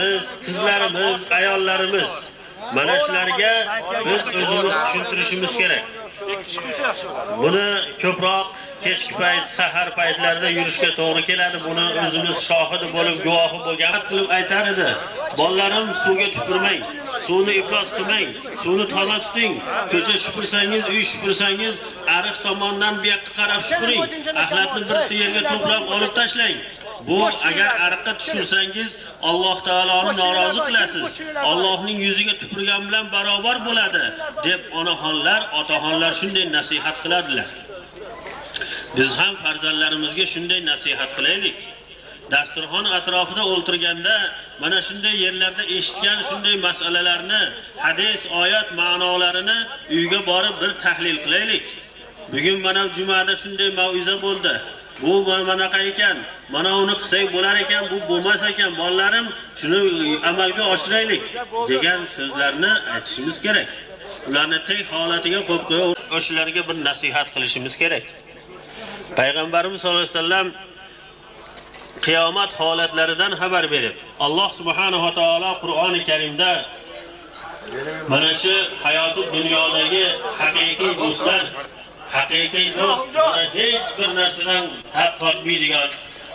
bolalarimiz, qizlarimiz, ayollarimiz mana shularga biz o'zimiz tushuntirishimiz kerak. Buni ko'proq kechki payt, sahar paytlarida yurishga to'g'ri keladi. Buni o'zimiz shohidi bo'lib, guvohi bo'lgan qilib aytar edi. Bolalarim, suvga tupurmang, suvni iflos qilmang, suvni toza tuting. Ko'cha shupursangiz, uy shupursangiz, ariq tomondan bu yoqqa qarab shupuring. Axlatni bir yerga to'plab olib tashlang. Bu agar ariqqa tushirsangiz, Alloh taoloni norozi qilasiz. Allohning yuziga tupurgan bilan barobar bo'ladi deb onaxonlar, otaxonlar shunday nasihat qiladilar. Biz ham farzandlarimizga shunday nasihat qilaylik. Dasturxon atrofida o'ltirganda mana shunday yerlarda eshitgan shunday masalalarni, hadis, oyat ma'nolarini uyga borib bir tahlil qilaylik. Bugun mana jumada shunday mav'iza bo'ldi. Bu manaqa ekan, mana uni qilsak bo'lar ekan, bu bo'lmas ekan, bolalarim shuni amalga oshiraylik degan so'zlarni aytishimiz kerak. Ularni tek holatiga qo'yib qo'yib, o'shalarga bir nasihat qilishimiz kerak. Payg'ambarimiz sollallohu alayhi vasallam qiyomat holatlaridan xabar berib, Alloh subhanahu va taolo Qur'oni Karimda mana shu hayoti dunyodagi haqiqiy do'stlar, haqiqiy do'st hech bir narsadan tortmaydigan,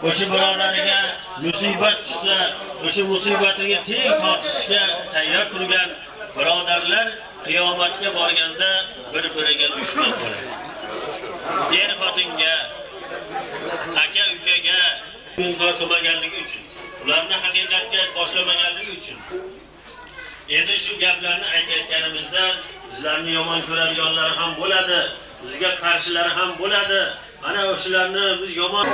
o'sha birodariga musibat tushsa, o'sha musibatiga teng tortishga tayyor turgan birodarlar qiyomatga borganda bir-biriga dushman bo'ladi. Er xotinga, aka ukaga inkor qilmaganligi uchun, ularni haqiqatga boshlamaganligi uchun. Endi shu gaplarni aytayotganimizda bizlarni yomon ko'radiganlar ham bo'ladi, bizga qarshilari ham bo'ladi. Ana o'shalarni biz yomon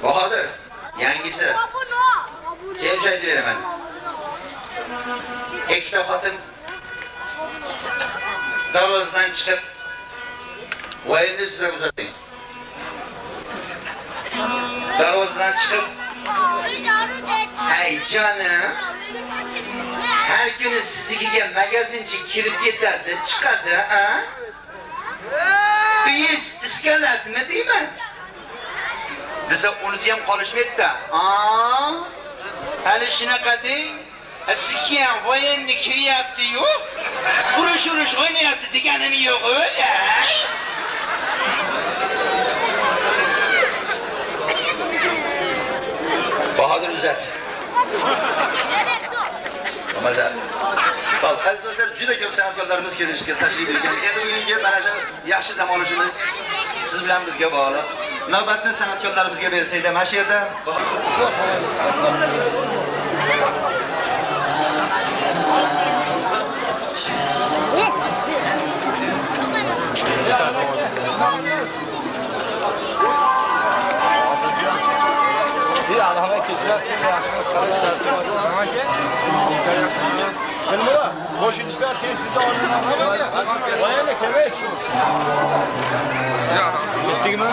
Bahadır, yangisi. Sen uçaydı veremem. Ekşte hatın davazdan çıkıp vayını size uzatayım. Davazdan çıkıp hey canım, her günü sizikiga magazinci kirip yeterdi, çıkardı ha? Biz iskeletini değil mi? Desa unisi ham qolishmaydi. Hali shunaqa deng. Sizga ham voyenni kiryapti-yu. Urush o'ynayapti deganim yo'q o'zi. Bahodir uzat. Maza. Xo'p, aziz do'stlar, juda ko'p san'atkorlarimiz kelishga tashrif buyurgan. Endi bugungi mana shu yaxshi dam olishimiz siz bilan bizga bog'liq. Navbatni san'atkorlarimizga bersaydi, mana shu yerda Boşinçler tesisi alınıyor. Bayağı ne kemek? Gittik mi?